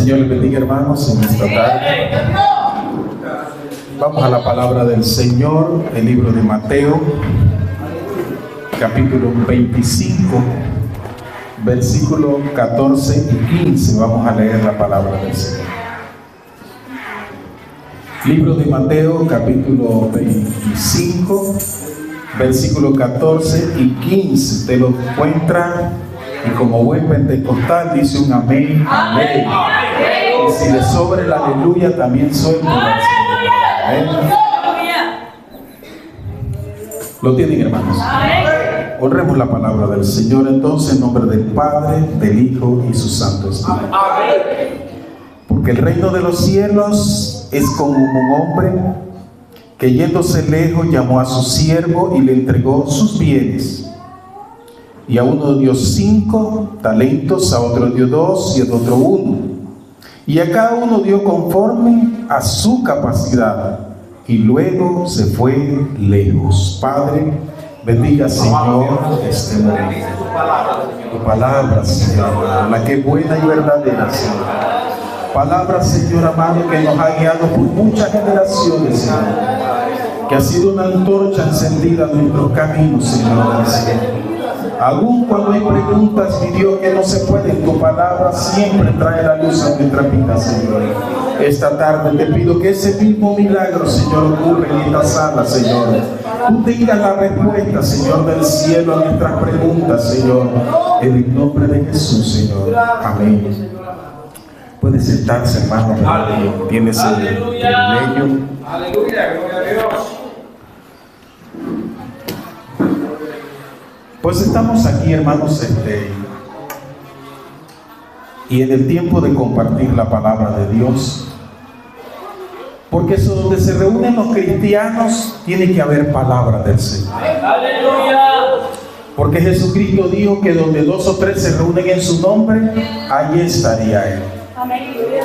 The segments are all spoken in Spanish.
Señor les bendiga, hermanos, en esta tarde. Vamos a la palabra del Señor, el libro de Mateo, capítulo 25, versículos 14 y 15. Vamos a leer la palabra del Señor. Libro de Mateo, capítulo 25, versículos 14 y 15. Usted lo encuentra y como buen pentecostal dice un amén, amén. Y si le sobra el aleluya, también suelta el amén. ¿Lo tienen, hermanos? Honremos la palabra del Señor entonces en nombre del Padre, del Hijo y su Santo Espíritu. Porque el reino de los cielos es como un hombre que yéndose lejos llamó a su siervo y le entregó sus bienes. Y a uno dio 5 talentos, a otro dio 2 y a otro 1. Y a cada uno dio conforme a su capacidad. Y luego se fue lejos. Padre, bendiga, Señor, este momento. Tu palabra, Señor, la que es buena y verdadera, Señor. Palabra, Señor amado, que nos ha guiado por muchas generaciones, Señor. Que ha sido una antorcha encendida en nuestros caminos, Señor. Aún cuando hay preguntas, mi Dios, que no se pueden, tu palabra siempre trae la luz a nuestra vida, Señor. Esta tarde te pido que ese mismo milagro, Señor, ocurra en esta sala, Señor. Tú tengas la respuesta, Señor, del cielo a nuestras preguntas, Señor. En el nombre de Jesús, Señor. Amén. Puede sentarse, hermano. Tienes el privilegio. Aleluya, gloria a Dios. Pues estamos aquí, hermanos, y en el tiempo de compartir la palabra de Dios, porque eso donde se reúnen los cristianos tiene que haber palabra del Señor. Aleluya. Porque Jesucristo dijo que donde 2 o 3 se reúnen en su nombre, allí estaría Él.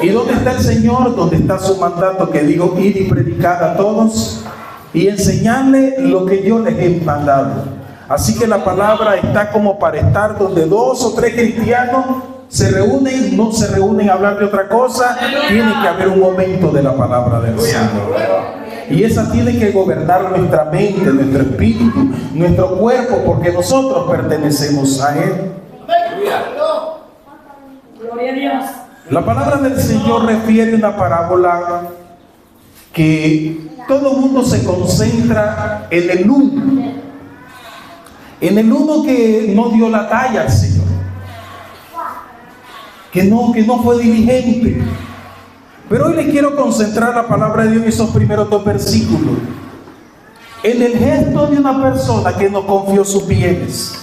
¿Y dónde está el Señor? Donde está su mandato que dijo: ir y predicar a todos y enseñarle lo que yo les he mandado. Así que la palabra está como para estar donde 2 o 3 cristianos se reúnen, no se reúnen a hablar de otra cosa. Tiene que haber un momento de la palabra del Señor. Y esa tiene que gobernar nuestra mente, nuestro espíritu, nuestro cuerpo, porque nosotros pertenecemos a Él. Gloria a Dios. La palabra del Señor refiere una parábola que todo el mundo se concentra en el uno. En el uno que no dio la talla al Señor, que no fue diligente. Pero hoy le quiero concentrar la palabra de Dios en esos primeros 2 versículos, en el gesto de una persona que no confió sus bienes,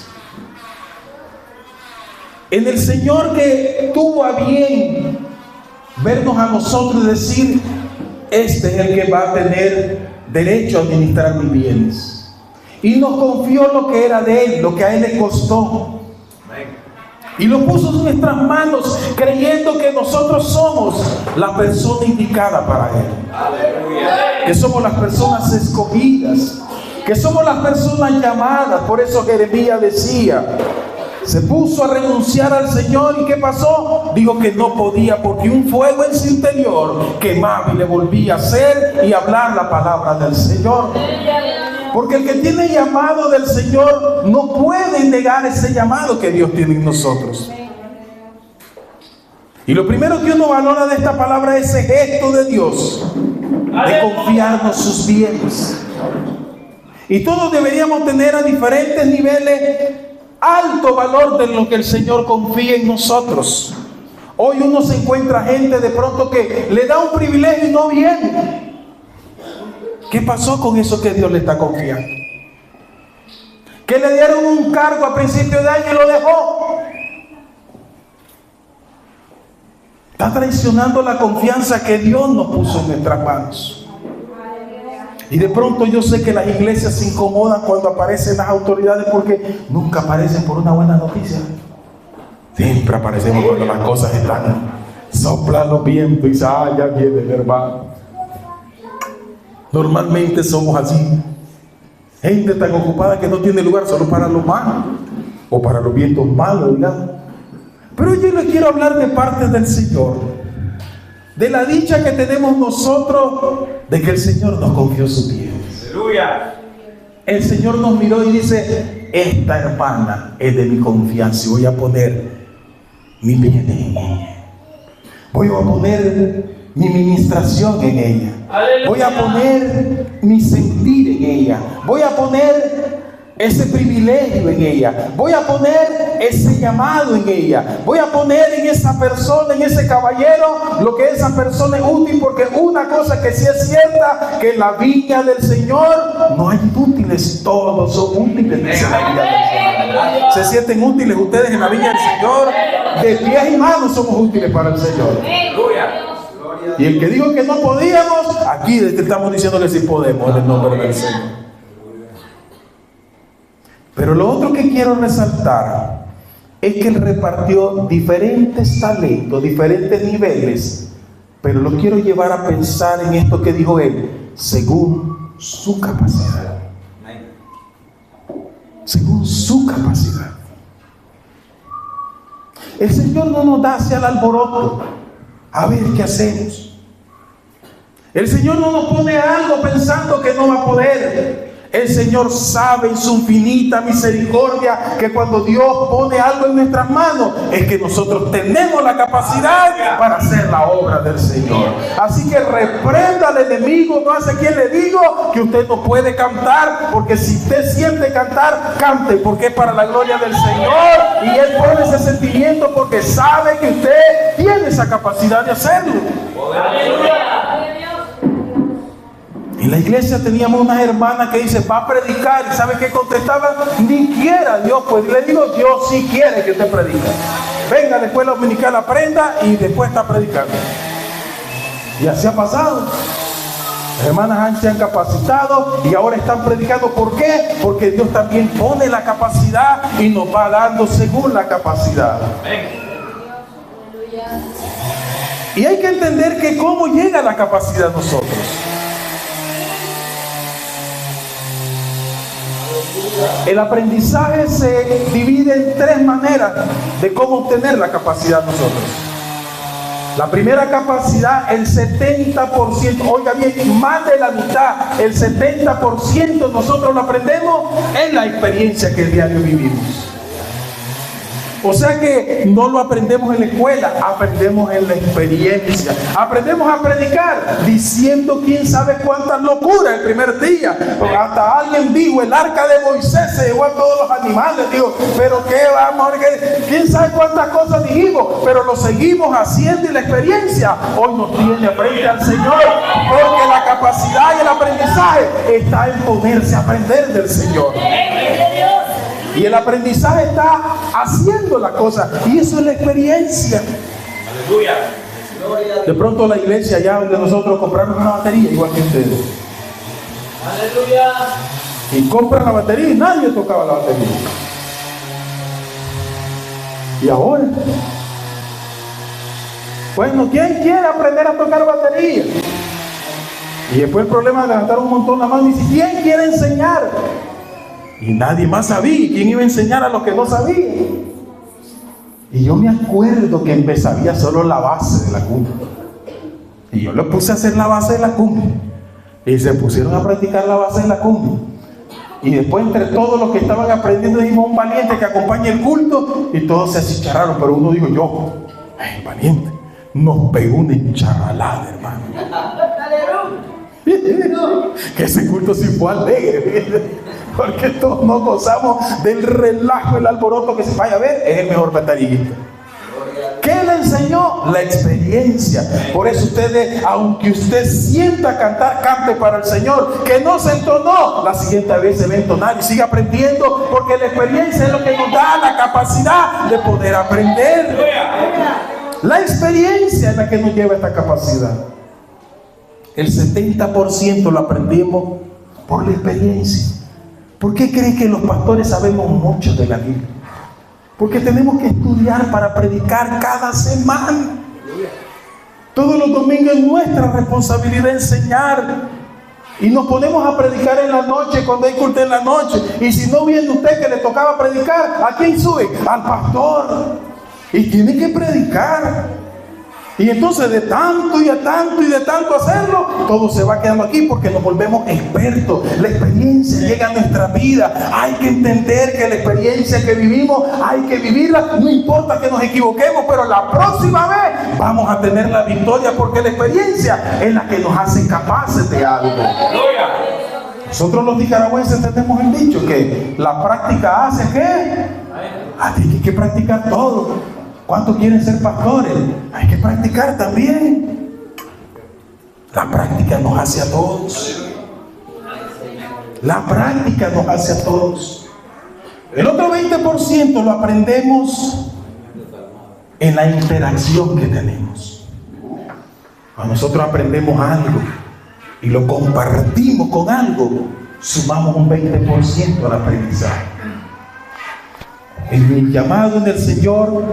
en el Señor que tuvo a bien vernos a nosotros y decir: este es el que va a tener derecho a administrar mis bienes. Y nos confió lo que era de Él, lo que a Él le costó. Y lo puso en nuestras manos, creyendo que nosotros somos la persona indicada para Él. Que somos las personas escogidas, que somos las personas llamadas. Por eso Jeremías decía, se puso a renunciar al Señor. ¿Y qué pasó? Dijo que no podía, porque un fuego en su interior quemaba y le volvía a hacer y hablar la palabra del Señor. Porque el que tiene llamado del Señor no puede negar ese llamado que Dios tiene en nosotros. Y lo primero que uno valora de esta palabra es ese gesto de Dios, de confiarnos sus bienes. Y todos deberíamos tener a diferentes niveles alto valor de lo que el Señor confía en nosotros. Hoy uno se encuentra gente de pronto que le da un privilegio y no viene. ¿Qué pasó con eso que Dios le está confiando? Que le dieron un cargo a principio de año y lo dejó. Está traicionando la confianza que Dios nos puso en nuestras manos. Y de pronto yo sé que las iglesias se incomodan cuando aparecen las autoridades, porque nunca aparecen por una buena noticia. Siempre aparecemos cuando las cosas están, soplan los vientos y dicen: ya viene el hermano. Normalmente somos así. Gente tan ocupada que no tiene lugar solo para lo malo o para los vientos malos, ¿verdad? Pero yo les quiero hablar de parte del Señor. de la dicha que tenemos nosotros de que el Señor nos confió su bien. Aleluya. El Señor nos miró y dice: esta hermana es de mi confianza y voy a poner mi bien en ella. Voy a poner mi ministración en ella. Aleluya. Voy a poner mi sentir en ella. Voy a poner ese privilegio en ella. Voy a poner ese llamado en ella. Voy a poner en esa persona, en ese caballero, lo que esa persona es útil. Porque una cosa que sí es cierta, que en la viña del Señor no hay inútiles, todos son útiles. Dice la viña del Señor. ¿Se sienten útiles ustedes en la viña del Señor? De pies y manos somos útiles para el Señor. Y el que dijo que no podíamos, aquí te estamos diciendo que sí podemos en el nombre del Señor. Pero lo otro que quiero resaltar es que Él repartió diferentes talentos, diferentes niveles, pero lo quiero llevar a pensar en esto que dijo Él, según su capacidad. Según su capacidad. El Señor no nos da hacia el alboroto a ver qué hacemos. El Señor no nos pone algo pensando que no va a poder. El Señor sabe en su infinita misericordia que cuando Dios pone algo en nuestras manos es que nosotros tenemos la capacidad para hacer la obra del Señor. Así que reprenda al enemigo, no hace quien le digo que usted no puede cantar, porque si usted siente cantar, cante, porque es para la gloria del Señor, y Él pone ese sentimiento porque sabe que usted tiene esa capacidad de hacerlo. En la iglesia teníamos unas hermanas que dice: va a predicar, y ¿sabe qué contestaban? Ni quiera Dios, pues le digo: Dios sí quiere que usted predique. Venga a la escuela dominical, aprenda y después está predicando. Y así ha pasado. Las hermanas se han capacitado y ahora están predicando. ¿Por qué? Porque Dios también pone la capacidad y nos va dando según la capacidad. Y hay que entender que cómo llega la capacidad a nosotros. El aprendizaje se divide en tres maneras de cómo obtener la capacidad nosotros. La primera capacidad, el 70%, oiga bien, más de la mitad, el 70% nosotros lo aprendemos en la experiencia que el diario vivimos. O sea que no lo aprendemos en la escuela, aprendemos en la experiencia. Aprendemos a predicar diciendo quién sabe cuántas locuras el primer día. Hasta alguien dijo: el arca de Moisés se llevó a todos los animales. Digo, pero qué vamos a ver, quién sabe cuántas cosas dijimos, pero lo seguimos haciendo, y la experiencia hoy nos tiene frente al Señor, porque la capacidad y el aprendizaje está en ponerse a aprender del Señor. Y el aprendizaje está haciendo la cosa, y eso es la experiencia. Aleluya. De pronto la iglesia allá donde nosotros compramos una batería, igual que ustedes. Aleluya. Y compran la batería y nadie tocaba la batería. Y ahora, bueno, ¿quién quiere aprender a tocar batería? Y después el problema es levantar un montón la mano y dice: ¿quién quiere enseñar? Y nadie más sabía. ¿Quién iba a enseñar a los que no sabían? Y yo me acuerdo que sabía solo la base de la cumbia. Y yo le puse a hacer la base de la cumbia. Y se pusieron a practicar la base de la cumbia. Y después, entre todos los que estaban aprendiendo, dijimos: un valiente que acompañe el culto. Y todos se achicharraron, pero uno dijo: yo, ay, valiente. Nos pegó una encharralada, hermano. Que ese culto sí fue alegre, porque todos nos gozamos del relajo, el alboroto que se vaya a ver. Es el mejor baterista. ¿Qué le enseñó? La experiencia. Por eso ustedes, aunque usted sienta cantar, cante para el Señor. Que no se entonó, la siguiente vez se va a entonar y sigue aprendiendo, porque la experiencia es lo que nos da la capacidad de poder aprender. La experiencia es la que nos lleva a esta capacidad. El 70% lo aprendimos por la experiencia. ¿Por qué cree que los pastores sabemos mucho de la Biblia? Porque tenemos que estudiar para predicar cada semana. Todos los domingos es nuestra responsabilidad enseñar. Y nos ponemos a predicar en la noche, cuando hay culto en la noche. Y si no viene usted que le tocaba predicar, ¿a quién sube? Al pastor. Y tiene que predicar. Y entonces de tanto y de tanto y de tanto hacerlo, todo se va quedando aquí porque nos volvemos expertos. La experiencia llega a nuestra vida. Hay que entender que la experiencia que vivimos hay que vivirla. No importa que nos equivoquemos, pero la próxima vez vamos a tener la victoria, porque la experiencia es la que nos hace capaces de algo. Nosotros los nicaragüenses tenemos el dicho que la práctica hace ¿qué? Hay que practicar todo. ¿Cuántos quieren ser pastores? Hay que practicar también. La práctica nos hace a todos. La práctica nos hace a todos. El otro 20% lo aprendemos en la interacción que tenemos. Cuando nosotros aprendemos algo y lo compartimos con algo, sumamos un 20% al aprendizaje. En mi llamado en el Señor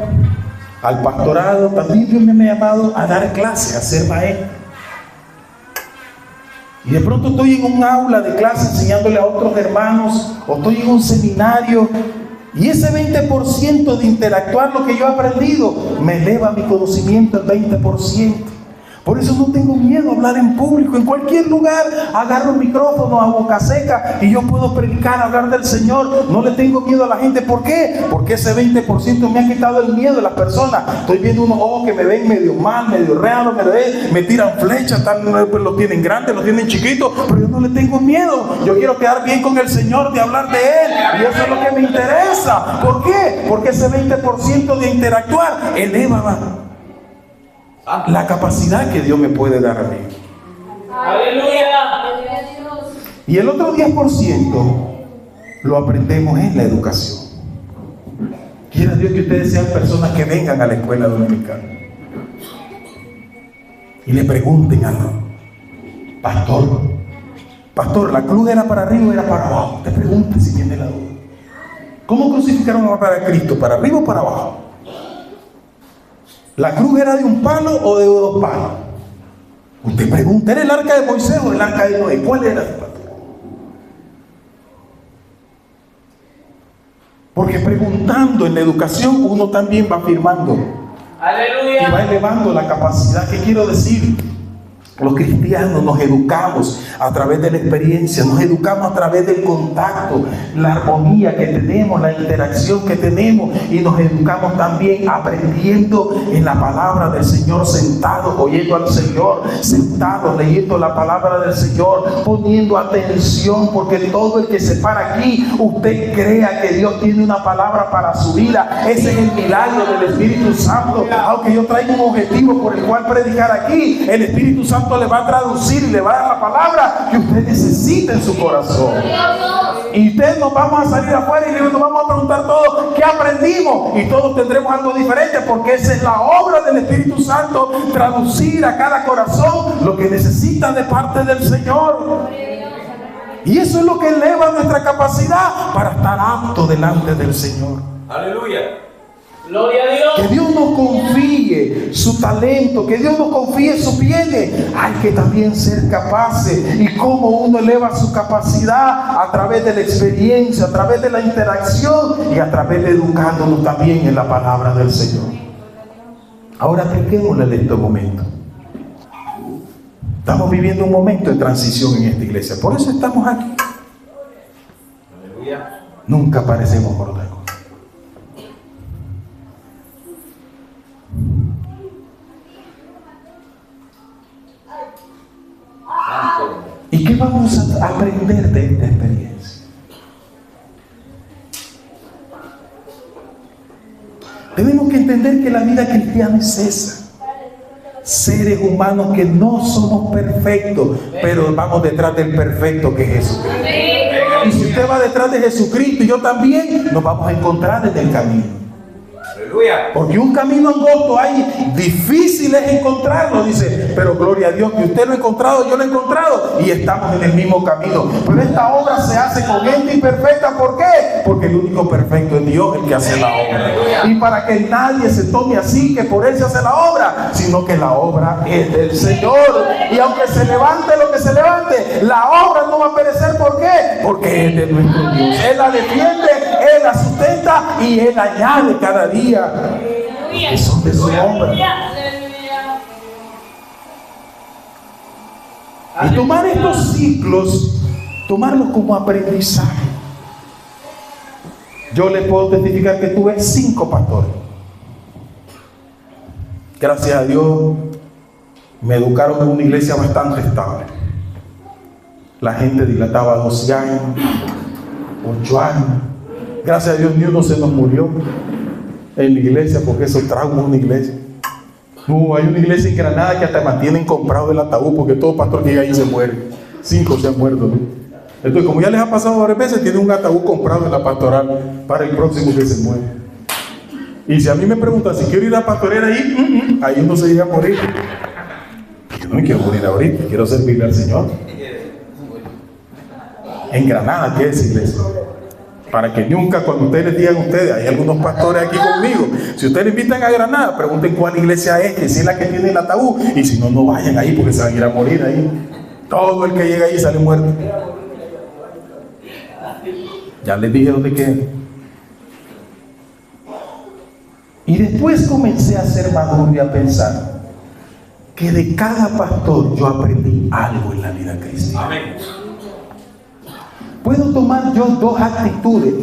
al pastorado, también Dios me ha llamado a dar clases, a ser maestro. Y de pronto estoy en un aula de clase enseñándole a otros hermanos, o estoy en un seminario, y ese 20% de interactuar lo que yo he aprendido me eleva mi conocimiento el 20%. Por eso no tengo miedo a hablar en público. En cualquier lugar agarro el micrófono a boca seca y yo puedo predicar, hablar del Señor. No le tengo miedo a la gente. ¿Por qué? Porque ese 20% me ha quitado el miedo de las personas. Estoy viendo unos ojos que me ven medio mal, medio raro, me tiran flechas, pues los tienen grandes, los tienen chiquitos, pero yo no le tengo miedo. Yo quiero quedar bien con el Señor, de hablar de Él, y eso es lo que me interesa. ¿Por qué? Porque ese 20% de interactuar eleva la capacidad que Dios me puede dar a mí. Aleluya. Y el otro 10% lo aprendemos en la educación. Quiera Dios que ustedes sean personas que vengan a la escuela dominical y le pregunten al pastor, ¿la cruz era para arriba o era para abajo? Te pregunte si tiene la duda. ¿Cómo crucificaron a Cristo? ¿Para arriba o para abajo? ¿La cruz era de un palo o de 2 palos? Usted pregunta, ¿era el arca de Moisés o el arca de Noé? ¿Cuál era? Porque preguntando en la educación uno también va afirmando. Aleluya. Y va elevando la capacidad. ¿Qué quiero decir? Los cristianos nos educamos a través de la experiencia, nos educamos a través del contacto, la armonía que tenemos, la interacción que tenemos, y nos educamos también aprendiendo en la palabra del Señor, sentados oyendo al Señor, sentados leyendo la palabra del Señor, poniendo atención, porque todo el que se para aquí, usted crea que Dios tiene una palabra para su vida. Ese es el milagro del Espíritu Santo. Aunque yo traigo un objetivo por el cual predicar aquí, el Espíritu Santo le va a traducir y le va a dar la palabra que usted necesita en su corazón. Y usted nos vamos a salir afuera y nos vamos a preguntar todos qué aprendimos, y todos tendremos algo diferente, porque esa es la obra del Espíritu Santo, traducir a cada corazón lo que necesita de parte del Señor. Y eso es lo que eleva nuestra capacidad para estar apto delante del Señor. Aleluya. Gloria a Dios. Que Dios nos confíe su talento, que Dios nos confíe sus bienes. Hay que también ser capaces. Y cómo uno eleva su capacidad a través de la experiencia, a través de la interacción y a través de educándonos también en la palabra del Señor. Ahora apliquémosle en este momento. Estamos viviendo un momento de transición en esta iglesia. Por eso estamos aquí. Aleluya. Nunca parecemos por otra cosa. ¿Y qué vamos a aprender de esta experiencia? Tenemos que entender que la vida cristiana es esa. Seres humanos que no somos perfectos, pero vamos detrás del perfecto que es Jesucristo. Y si usted va detrás de Jesucristo y yo también, nos vamos a encontrar en el camino. Porque un camino angosto hay, difícil es encontrarlo, dice, pero gloria a Dios que usted lo ha encontrado, yo lo he encontrado y estamos en el mismo camino. Pero esta obra se hace con gente imperfecta. ¿Por qué? Porque el único perfecto es Dios el que hace la obra. Y para que nadie se tome así que por él se hace la obra, sino que la obra es del Señor. Y aunque se levante lo que se levante, la obra no va a perecer. ¿Por qué? Porque es de nuestro Dios. Él la defiende, Él la sustenta y Él añade cada día que son de su obra. Y tomar estos ciclos, tomarlos como aprendizaje. Yo les puedo testificar que tuve 5 pastores. Gracias a Dios me educaron en una iglesia bastante estable. La gente dilataba 12 años, 8 años. Gracias a Dios ni uno se nos murió en la iglesia, porque eso trauma una iglesia. No, hay una iglesia en Granada que hasta mantienen comprado el ataúd, porque todo pastor que llega ahí se muere. 5 se han muerto, ¿no? Entonces, como ya les ha pasado varias veces, tienen un ataúd comprado en la pastoral para el próximo que se muere. Y si a mí me preguntan si quiero ir a pastorear ahí, ahí uno se llega a morir. Yo no me quiero morir ahorita, quiero servirle al Señor. En Granada, ¿qué es iglesia? Para que nunca, cuando ustedes les digan a ustedes, hay algunos pastores aquí conmigo, si ustedes les invitan a Granada, pregunten cuál iglesia es, que si es la que tiene el ataúd, y si no, no vayan ahí porque se van a ir a morir ahí. Todo el que llega ahí sale muerto. Ya les dije dónde queda. Y después comencé a ser maduro y a pensar que de cada pastor yo aprendí algo en la vida cristiana. Amén. Puedo tomar yo 2 actitudes.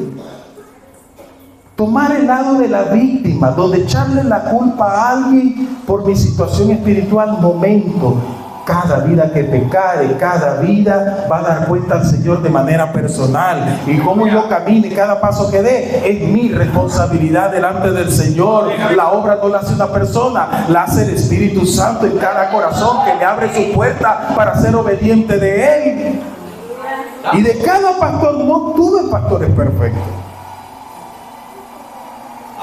Tomar el lado de la víctima, donde echarle la culpa a alguien por mi situación espiritual. Momento. Cada vida que pecare, cada vida va a dar cuenta al Señor de manera personal. Y cómo yo camine, cada paso que dé, es mi responsabilidad delante del Señor. La obra no la hace una persona, la hace el Espíritu Santo en cada corazón que le abre su puerta para ser obediente de Él. Y de cada pastor, no tuve pastores perfectos,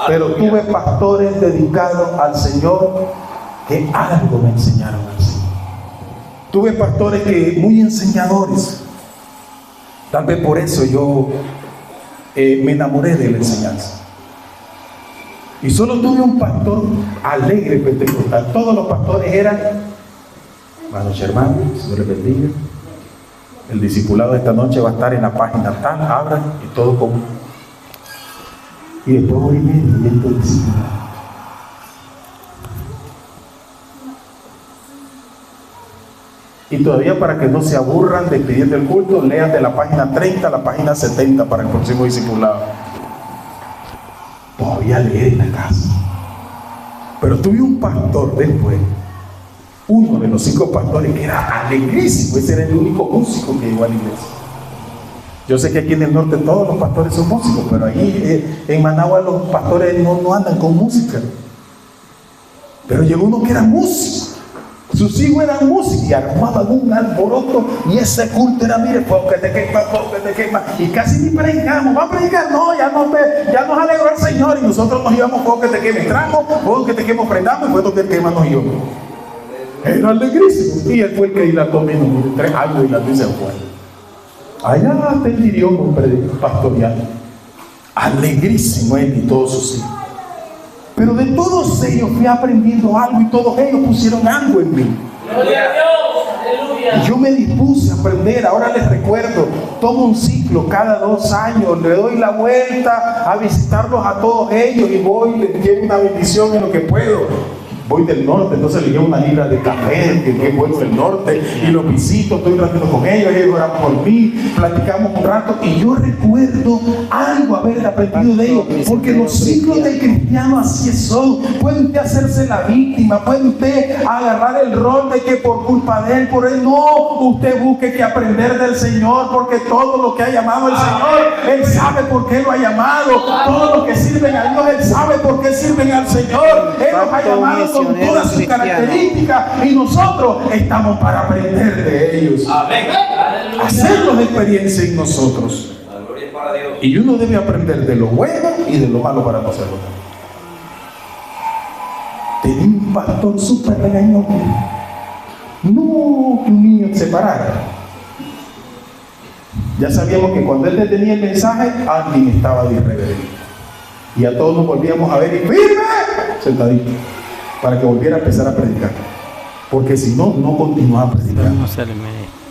pero tuve pastores dedicados al Señor que algo me enseñaron al Señor. Tuve pastores que muy enseñadores. Tal vez por eso yo me enamoré de la enseñanza. Y solo tuve un pastor alegre pentecostal. Todos los pastores eran: buenas noches, hermanos, Dios les bendiga. El discipulado de esta noche va a estar en la página tal, abran y todo como. Y después voy y esto discipulado. Y todavía, para que no se aburran despidiendo el culto, lean de la página 30 a la página 70 para el próximo discipulado. Todavía leer en la casa. Pero tuve un pastor después, uno de los 5 pastores, que era alegrísimo. Ese era el único músico que llegó a la iglesia. Yo sé que aquí en el norte todos los pastores son músicos, pero ahí en Managua los pastores no andan con música. Pero llegó uno que era músico. Sus hijos eran músicos y armaban un alboroto, y ese culto era: mire, porque te quema. Y casi ni predicamos. ¿Va a predicar? No, ya nos alegró el Señor. Y nosotros nos íbamos: porque te queme, entramos, porque te quemo, prendamos, y fue que quema nos íbamos. Era alegrísimo. Y él fue el que dilató menos, 3 años dilató y se fue. Allá hasta el idioma pastoreal. Alegrísimo él y todos sus hijos. Pero de todos ellos fui aprendiendo algo, y todos ellos pusieron algo en mí. Gloria a Dios. Aleluya. Y yo me dispuse a aprender. Ahora les recuerdo, tomo un ciclo cada 2 años, le doy la vuelta a visitarlos a todos ellos, y voy, les llevo una bendición en lo que puedo. Voy del norte, entonces le llevo una libra de café, que es bueno del norte, y los visito, estoy tratando con ellos, ellos oran por mí, platicamos un rato, y yo recuerdo algo haber aprendido de ellos, porque los ciclos del cristiano así son. Puede usted hacerse la víctima, puede usted agarrar el rol de que por culpa de él, por él, no, usted busque que aprender del Señor, porque todo lo que ha llamado el Señor, Él sabe por qué lo ha llamado. Todos los que sirven a Dios, Él sabe por qué sirven al Señor. Él los ha llamado con todas sus características, y nosotros estamos para aprender de ellos. Amén. Hacerlos de experiencia en nosotros. Y uno debe aprender de lo bueno y de lo malo para no hacerlo. Tenía un pastor súper regañón. No, que un niño se parara. Ya sabíamos que cuando él detenía el mensaje, alguien estaba de irreverente. Y a todos nos volvíamos a ver y ¡firme! Sentadito, para que volviera a empezar a predicar, porque si no, no continuaba predicando.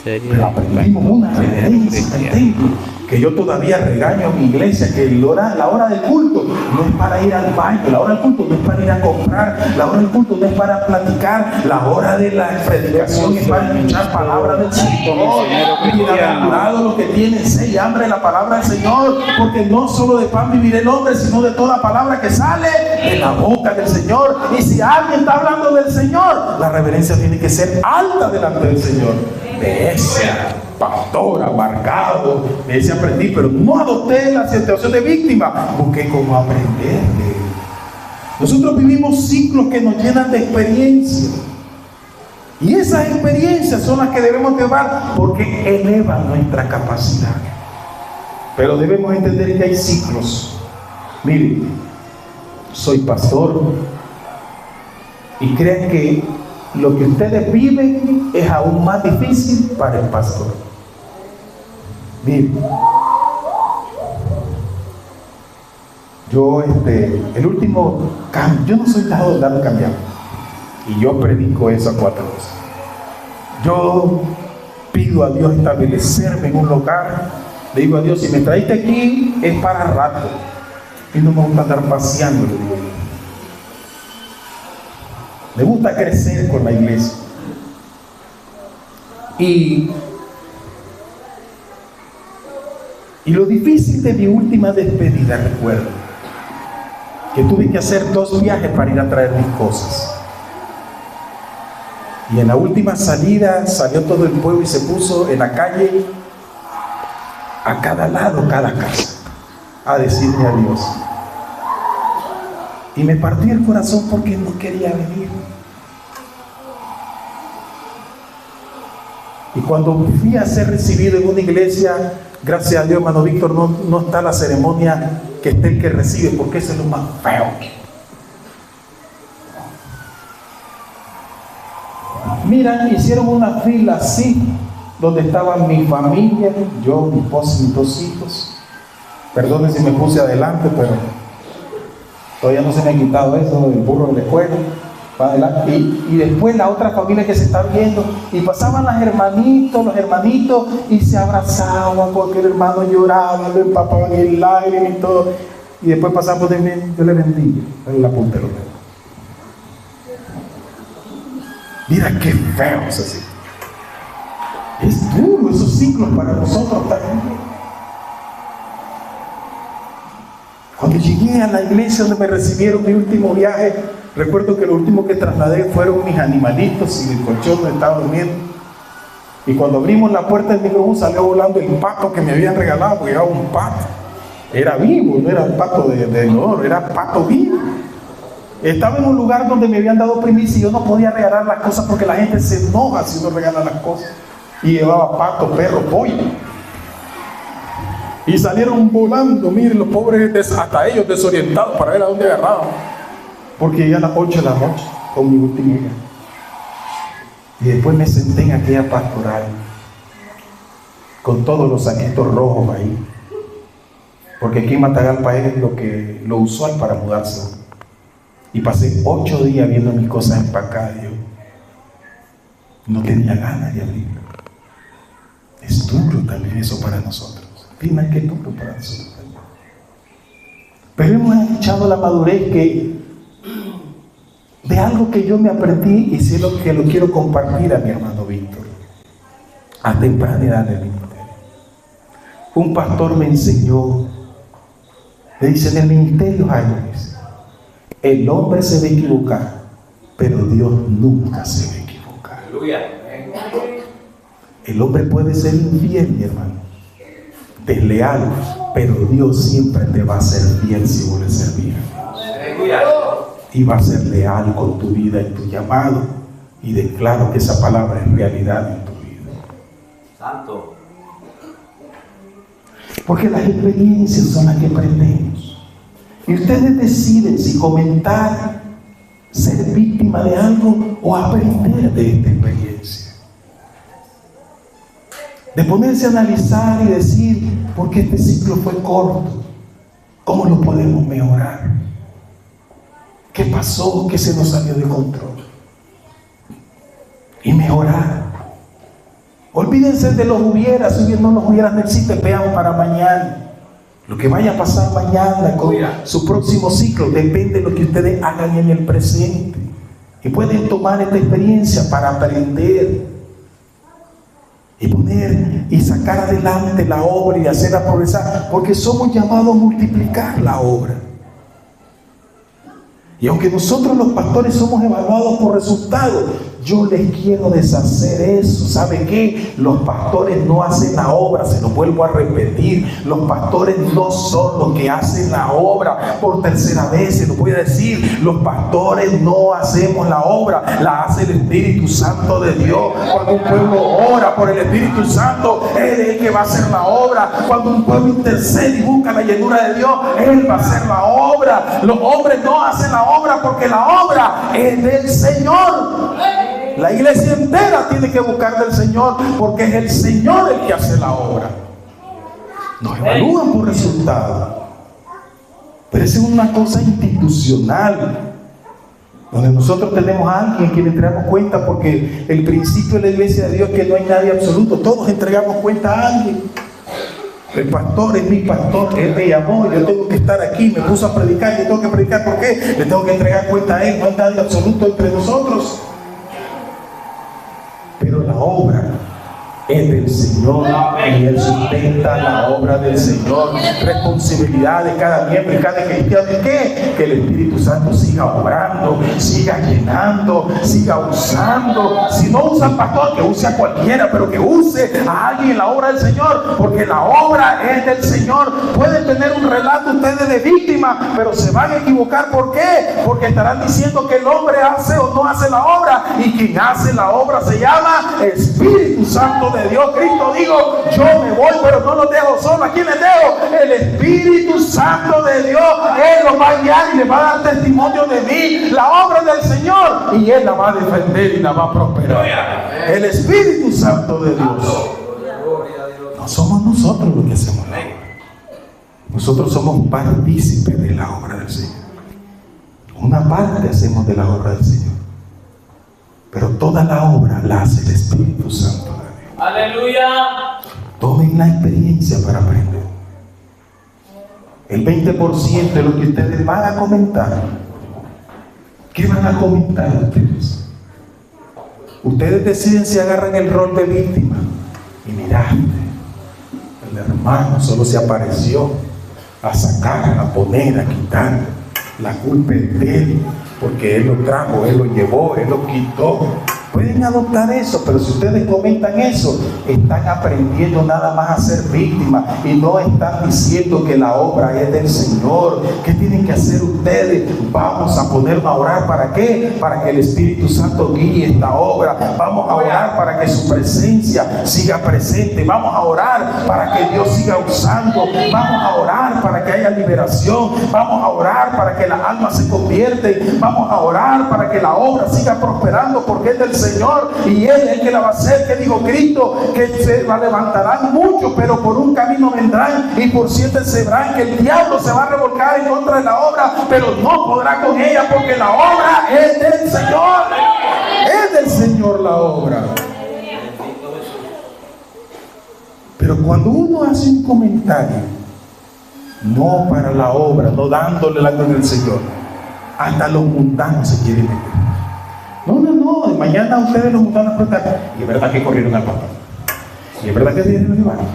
Pero aprendimos una reverencia al templo que yo todavía regaño a mi iglesia, que la hora del culto no es para ir al baño, la hora del culto no es para ir a comprar, la hora del culto no es para platicar, la hora de la predicación es para escuchar palabras del Señor. Bienaventurados los que tienen sed y hambre de la palabra del Señor, porque no solo de pan vivirá el hombre, sino de toda palabra que sale de la boca del Señor. Y si alguien está hablando del Señor, la reverencia tiene que ser alta delante del Señor. De ese pastor amargado, de ese aprendí, pero no adopté la situación de víctima, busqué cómo aprender de él. Nosotros vivimos ciclos que nos llenan de experiencia, y esas experiencias son las que debemos llevar porque elevan nuestra capacidad. Pero debemos entender que hay ciclos. Miren, soy pastor, y crean que lo que ustedes viven es aún más difícil para el pastor. Miren, yo el último cambio, yo no soy dado de dar cambiar, y yo predico eso a 4 veces. Yo pido a Dios establecerme en un lugar, le digo a Dios, si me traiste aquí es para rato, y no me gusta andar paseando, le digo yo. Me gusta crecer con la iglesia. Y lo difícil de mi última despedida, recuerdo que tuve que hacer 2 viajes para ir a traer mis cosas. Y en la última salida salió todo el pueblo y se puso en la calle, a cada lado, cada casa, a decirle adiós. Y me partió el corazón porque no quería venir. Y cuando fui a ser recibido en una iglesia, gracias a Dios, hermano Víctor, no está la ceremonia que esté el que recibe, porque eso es lo más feo. Mira, hicieron una fila así, donde estaban mi familia, yo, mi esposa y mis 2 hijos. Perdonen si me puse adelante, pero todavía no se me ha quitado eso del burro de la escuela. Y después la otra familia que se está viendo, y pasaban los hermanitos, y se abrazaban porque el hermano lloraba, lo empapaban en lágrimas y todo. Y después pasamos de mí, yo le bendiga, en la punta de los dedos. Mira qué feo es así. Es duro esos ciclos para nosotros también. Cuando llegué a la iglesia donde me recibieron mi último viaje, recuerdo que lo último que trasladé fueron mis animalitos y el colchón donde estaba durmiendo. Y cuando abrimos la puerta del microbús salió volando el pato que me habían regalado, porque era un pato. Era vivo, no era un pato de oro, era pato vivo. Estaba en un lugar donde me habían dado primicia y yo no podía regalar las cosas porque la gente se enoja si uno regala las cosas. Y llevaba pato, perro, pollo. Y salieron volando, miren, los pobres, hasta ellos desorientados para ver a dónde agarraban. Porque ya a las 8 de la noche con mi última hija. Y después me senté en aquella pastoral con todos los saquitos rojos ahí. Porque aquí en Matagalpa es lo usual para mudarse. Y pasé 8 días viendo mis cosas empacadas. Yo no tenía ganas de abrirlo. Es duro también eso para nosotros. Fíjate que es duro para nosotros también. Pero hemos escuchado la madurez de algo que yo me aprendí y sé lo que lo quiero compartir a mi hermano Víctor a temprana edad del ministerio. Un pastor me enseñó, me dice, en el ministerio hay veces, el hombre se va a equivocar, pero Dios nunca se va a equivocar. El hombre puede ser infiel, mi hermano, desleal, pero Dios siempre te va a ser fiel si vos le servís. Y va a ser leal con tu vida y tu llamado, y declaro que esa palabra es realidad en tu vida. Santo. Porque las experiencias son las que aprendemos. Y ustedes deciden si comentar, ser víctima de algo o aprender de esta experiencia. De ponerse a analizar y decir, ¿por qué este ciclo fue corto? ¿Cómo lo podemos mejorar? ¿Qué pasó? ¿Qué se nos salió de control? Y mejorar. Olvídense de los hubieras, si bien no los hubieras no existen, vean para mañana. Lo que vaya a pasar mañana con su próximo ciclo depende de lo que ustedes hagan en el presente. Y pueden tomar esta experiencia para aprender y poner y sacar adelante la obra y hacerla progresar, porque somos llamados a multiplicar la obra. Y aunque nosotros los pastores somos evaluados por resultados, yo les quiero deshacer eso. ¿Sabe qué? Los pastores no hacen la obra, se lo vuelvo a repetir. Los pastores no son los que hacen la obra. Por tercera vez se lo voy a decir. Los pastores no hacemos la obra, la hace el Espíritu Santo de Dios. Cuando un pueblo ora por el Espíritu Santo, Él es el que va a hacer la obra. Cuando un pueblo intercede y busca la llenura de Dios, Él va a hacer la obra. Los hombres no hacen la obra porque la obra es del Señor. La iglesia entera tiene que buscar del Señor, porque es el Señor el que hace la obra. Nos evalúan por resultados, pero esa es una cosa institucional, donde nosotros tenemos a alguien que le entregamos cuenta, porque el principio de la iglesia de Dios es que no hay nadie absoluto, todos entregamos cuenta a alguien. El pastor es mi pastor, él me llamó, yo tengo que estar aquí, me puso a predicar, yo tengo que predicar, ¿por qué? Le tengo que entregar cuenta a él, no hay nadie absoluto entre nosotros. Pero la obra es del Señor y Él sustenta la obra del Señor. Responsabilidad de cada miembro y cada cristiano. ¿De qué? Que el Espíritu Santo siga obrando, siga llenando, siga usando. Si no usa al pastor, que use a cualquiera, pero que use a alguien en la obra del Señor, porque la obra es del Señor. Pueden tener un relato ustedes de víctima, pero se van a equivocar. ¿Por qué? Porque estarán diciendo que el hombre hace o no hace la obra, y quien hace la obra se llama Espíritu Santo de Dios. Cristo dijo: yo me voy, pero no los dejo solo. ¿A quién les dejo? El Espíritu Santo de Dios. Él los va a guiar y les va a dar testimonio de mí, la obra del Señor, y Él la va a defender y la va a prosperar. El Espíritu Santo de Dios. No somos nosotros los que hacemos la obra. Nosotros somos partícipes de la obra del Señor. Una parte hacemos de la obra del Señor, pero toda la obra la hace el Espíritu Santo de Dios. Aleluya. Tomen la experiencia para aprender. El 20% de lo que ustedes van a comentar, ¿qué van a comentar ustedes? Ustedes deciden si agarran el rol de víctima. Y miraste, el hermano solo se apareció a sacar, a poner, a quitar. La culpa es de él, porque él lo trajo, él lo llevó, él lo quitó. Pueden adoptar eso, pero si ustedes comentan eso, están aprendiendo nada más a ser víctimas y no están diciendo que la obra es del Señor. ¿Qué tienen que hacer ustedes? Vamos a ponernos a orar. ¿Para qué? Para que el Espíritu Santo guíe esta obra. Vamos a orar para que su presencia siga presente. Vamos a orar para que Dios siga usando. Vamos a orar para que haya liberación. Vamos a orar para que las almas se convierten. Vamos a orar para que la obra siga prosperando, porque es del Señor y Él es el que la va a hacer. Que digo Cristo, que se levantarán muchos, pero por un camino vendrán y por 7 se verán, que el diablo se va a revolcar en contra de la obra, pero no podrá con ella, porque la obra es del Señor. Es del Señor la obra. Pero cuando uno hace un comentario, no para la obra, no dándole la gloria al Señor, hasta los mundanos se quieren meter. No, mañana ustedes los mundanos preguntan: ¿y es verdad que corrieron al papá? ¿Y es verdad que tienen los llevaron?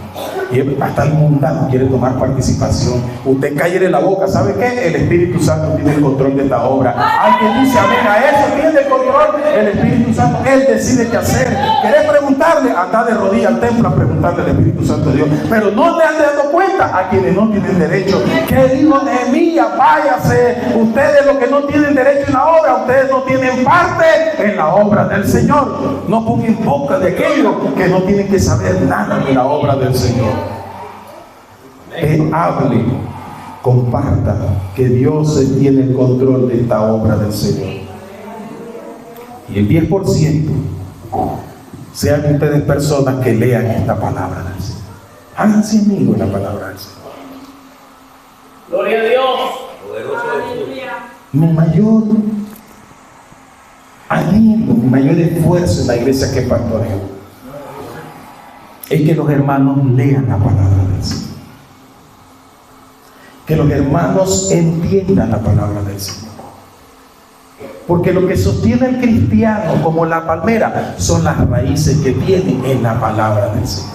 Y hasta el mundano quiere tomar participación. Usted cállele la boca. ¿Sabe qué? El Espíritu Santo tiene el control de esta obra. Alguien dice amén a eso, tiene el control. El Espíritu Santo, Él decide qué hacer. ¿Querés preguntarle? Anda de rodillas al templo a preguntarle al Espíritu Santo de Dios. Pero no le han dado cuenta a quienes no tienen derecho. ¿Qué dijo Nehemías? Váyase. Ustedes, los que no tienen derecho en la obra, ustedes no tienen parte en la obra del Señor. No pongan boca de aquellos que no tienen que saber nada de la obra del Señor. Hable, comparta, que Dios tiene el control de esta obra del Señor. Y el 10% sean ustedes personas que lean esta palabra del Señor. Háganse amigos de la palabra del Señor. Gloria a Dios. Mi mayor anhelo, mi mayor esfuerzo en la iglesia que pastoreo es que los hermanos lean la palabra del Señor. Que los hermanos entiendan la palabra del Señor. Porque lo que sostiene al cristiano como la palmera son las raíces que tiene en la palabra del Señor.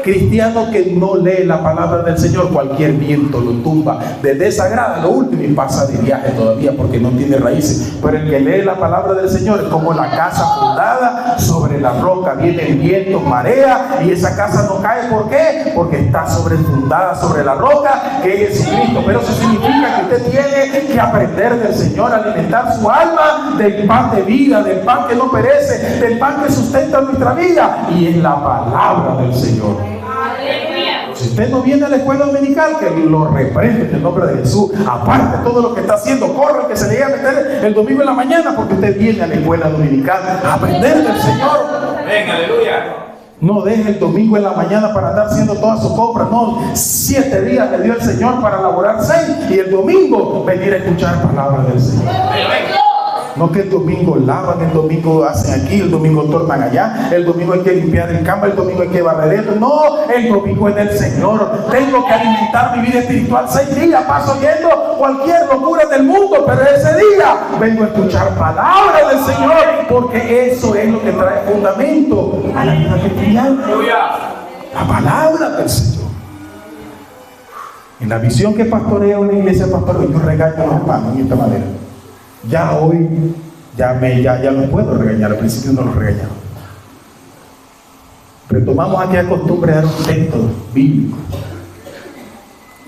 Cristiano que no lee la palabra del Señor, cualquier viento lo tumba, le desagrada lo último y pasa de viaje todavía porque no tiene raíces. Pero el que lee la palabra del Señor es como la casa fundada sobre la roca. Viene el viento, marea, y esa casa no cae. ¿Por qué? Porque está fundada sobre la roca, que es Jesucristo. Pero eso significa que usted tiene que aprender del Señor, alimentar su alma del pan de vida, del pan que no perece, del pan que sustenta nuestra vida, y es la palabra del Señor. Si usted no viene a la escuela dominical, que lo reprende en el nombre de Jesús. Aparte todo lo que está haciendo, corre, que se le llegue a meter el domingo en la mañana, porque usted viene a la escuela dominical a aprender del Señor. Ven, aleluya. No deje el domingo en la mañana para andar haciendo todas sus compras. No, 7 días le dio el Señor para laborar 6, y el domingo venir a escuchar palabras del Señor. No que el domingo lavan, el domingo hacen aquí, el domingo tornan allá, el domingo hay que limpiar el campo, el domingo hay que barrer esto. No, el domingo es del Señor. Tengo que alimentar mi vida espiritual 6 días. Paso oyendo cualquier locura del mundo, pero ese día vengo a escuchar palabras del Señor, porque eso es lo que trae fundamento a la vida cristiana. La palabra del Señor. En la visión que pastoreo en la iglesia, pastoreo, yo regaño a los hermanos en esta manera. Ya hoy, ya no puedo regañar, al principio no los regañaba. Retomamos aquella costumbre de dar un texto bíblico.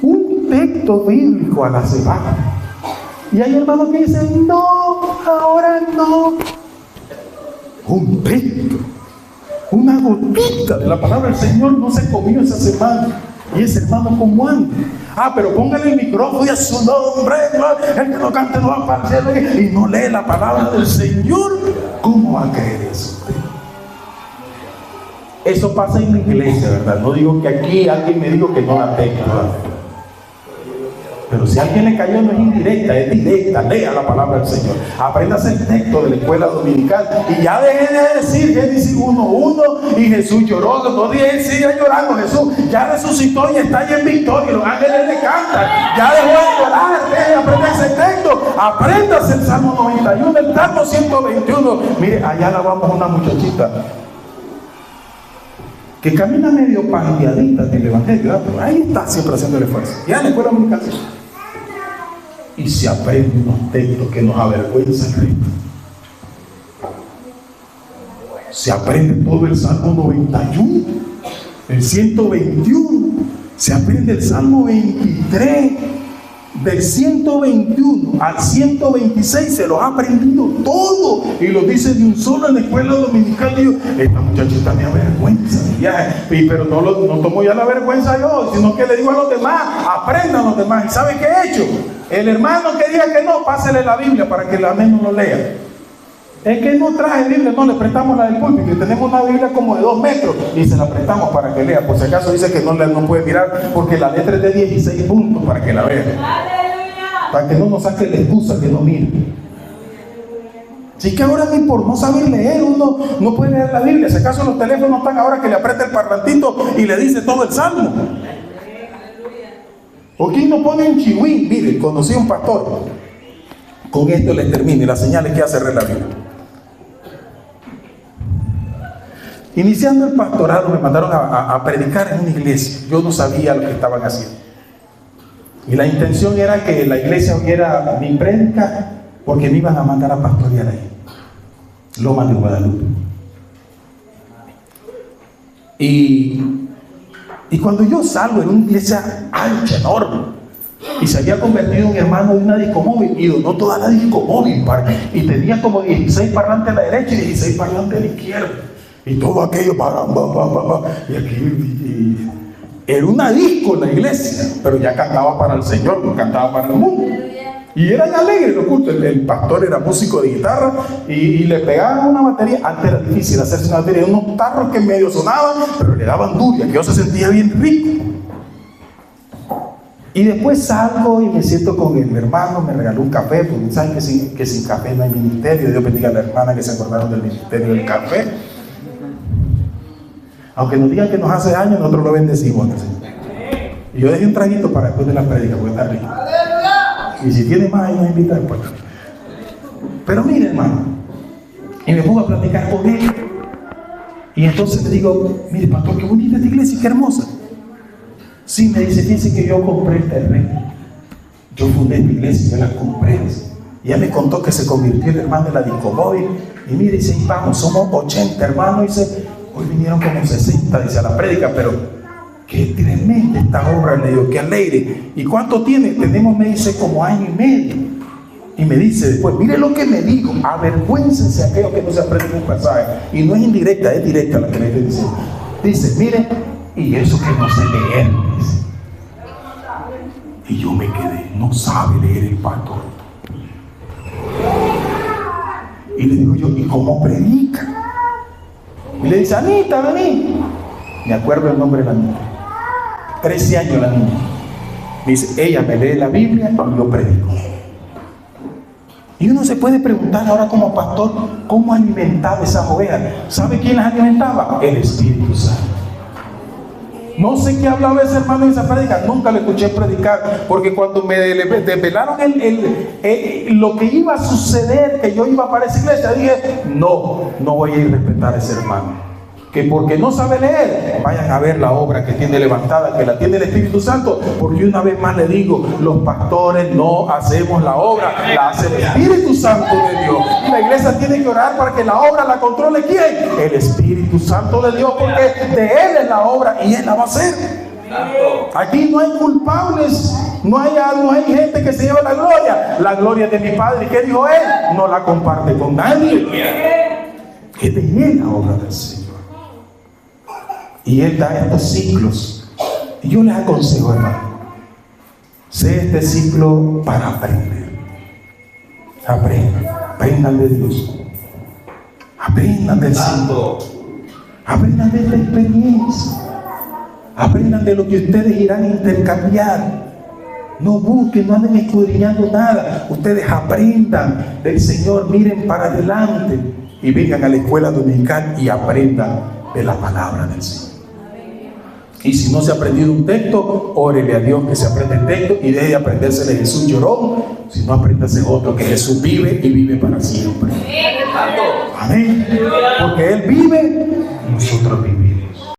Un texto bíblico a la semana. Y hay hermanos que dicen, no, ahora no. Un texto, una gotita de la palabra del Señor no se comió esa semana. Y ese hermano, ¿cómo anda? Pero póngale el micrófono y a su nombre, el que no cante no va para el cielo, y no lee la palabra del Señor. ¿Cómo va a creer eso? Eso pasa en la iglesia, ¿verdad? No digo que aquí alguien me dijo que no la tenga, ¿verdad? Pero si a alguien le cayó, no es indirecta, es directa. Lea la palabra del Señor. Apréndase el texto de la escuela dominical. Y ya deje de decir Génesis 1:1 y Jesús lloró. No siga llorando. Jesús ya resucitó y está ahí en victoria. Los ángeles le cantan. Ya dejó de llorar. Deje de aprender ese texto. Apréndase el Salmo 91, el Salmo 121. Mire, allá la vamos a una muchachita que camina medio pandeadita en el evangelio, ¿verdad? Pero ahí está siempre haciendo el esfuerzo. Ya en la escuela dominical. Y se aprende unos textos que nos avergüenzan, ¿sí? Se aprende todo el Salmo 91, el 121, se aprende el Salmo 23, del 121 al 126 se los ha aprendido todo, y lo dice de un solo en la escuela dominical. Digo, esta muchachita me avergüenza de viaje, pero no tomo ya la vergüenza yo, sino que le digo a los demás, aprendan los demás. ¿Y saben qué he hecho? El hermano que diga que no, pásele la Biblia para que la menos lo lea. Es que no traje Biblia, no, le prestamos la del púlpito, y tenemos una Biblia como de 2 metros y se la prestamos para que lea. Por si acaso dice que no puede mirar, porque la letra es de 16 puntos para que la vea. Para que no nos saque la excusa que no mire. Así que ahora ni por no saber leer uno no puede leer la Biblia. Si acaso los teléfonos están ahora que le aprieta el parlantito y le dice todo el salmo. ¿O quién no pone un chihuín? Mire, conocí a un pastor. Con esto les termino y las señales que hace la Biblia. Iniciando el pastorado me mandaron a predicar en una iglesia. Yo no sabía lo que estaban haciendo. Y la intención era que la iglesia oyera mi prédica, porque me iban a mandar a pastorear ahí. Lomas de Guadalupe. Y cuando yo salgo en una iglesia ancha, enorme, y se había convertido en hermano de una disco móvil, y donó toda la disco móvil, y tenía como 16 parlantes a la derecha y 16 parlantes a la izquierda, y todo aquello, y aquí, era una disco en la iglesia, pero ya cantaba para el Señor, no cantaba para el mundo. Y eran alegres los cultos. El pastor era músico de guitarra y le pegaban una batería. Antes era difícil hacerse una batería, unos tarros que medio sonaban, pero le daban duro, que yo se sentía bien rico. Y después salgo y me siento con el hermano, me regaló un café, porque saben que sin café no hay ministerio. Dios bendiga a la hermana que se acordaron del ministerio del café. Aunque nos digan que nos hace daño, nosotros lo bendecimos. Y yo dejé un traguito para después de la prédica, porque está rico. Y si tiene más, ahí nos invitan. Pues. Pero mire, hermano, y me pongo a platicar con él. Y entonces le digo, mire, pastor, qué bonita esta iglesia, qué hermosa. Sí, me dice, fíjense que yo compré el terreno. Yo fundé esta iglesia, yo la compré. Y ya me contó que se convirtió el hermano de la Discomóvil. Y mire, dice, y vamos, somos 80 hermanos. Dice, hoy vinieron como 60, dice, a la prédica, pero qué tremenda esta obra, le digo, qué alegre. ¿Y cuánto tiene? Tenemos, me dice, como año y medio. Y me dice después, mire lo que me dijo, avergüéncense aquellos que no se aprenden un pasaje. Y no es indirecta, es directa la que le estoy diciendo. Dice, mire, y eso que no sé leer, dice. Y yo me quedé, no sabe leer el pastor. Y le digo yo, ¿y cómo predica? Y le dice, Anita, vení. Me acuerdo el nombre de la niña. 13 años la niña. Me dice, ella me lee la Biblia y yo predico. Y uno se puede preguntar ahora como pastor, ¿cómo alimentaba esas ovejas? ¿Sabe quién las alimentaba? El Espíritu Santo. No sé qué hablaba ese hermano en esa prédica, nunca le escuché predicar, porque cuando me desvelaron lo que iba a suceder, que yo iba para esa iglesia, dije, no voy a ir a respetar a ese hermano. Que porque no sabe leer, vayan a ver la obra que tiene levantada, que la tiene el Espíritu Santo, porque una vez más le digo, los pastores no hacemos la obra, la hace el Espíritu Santo de Dios. Y la iglesia tiene que orar para que la obra la controle ¿quién? El Espíritu Santo de Dios, porque de Él es la obra y Él la va a hacer. Aquí no hay culpables, no hay gente que se lleva la gloria. La gloria es de mi Padre. ¿Y qué dijo Él? No la comparte con nadie. Es de Él la obra del Señor. Y Él da estos ciclos. Y yo les aconsejo, hermano, sé este ciclo para aprender. Aprendan de Dios. Aprendan del Santo. Aprendan de esta experiencia. Aprendan de lo que ustedes irán a intercambiar. No busquen, no anden escudriñando nada. Ustedes aprendan del Señor, miren para adelante y vengan a la escuela dominical y aprendan de la palabra del Señor. Y si no se ha aprendido un texto, órele a Dios que se aprende el texto y deje de aprenderse de Jesús llorón. Si no, apréndase otro, que Jesús vive y vive para siempre. Amén. Porque Él vive, nosotros vivimos.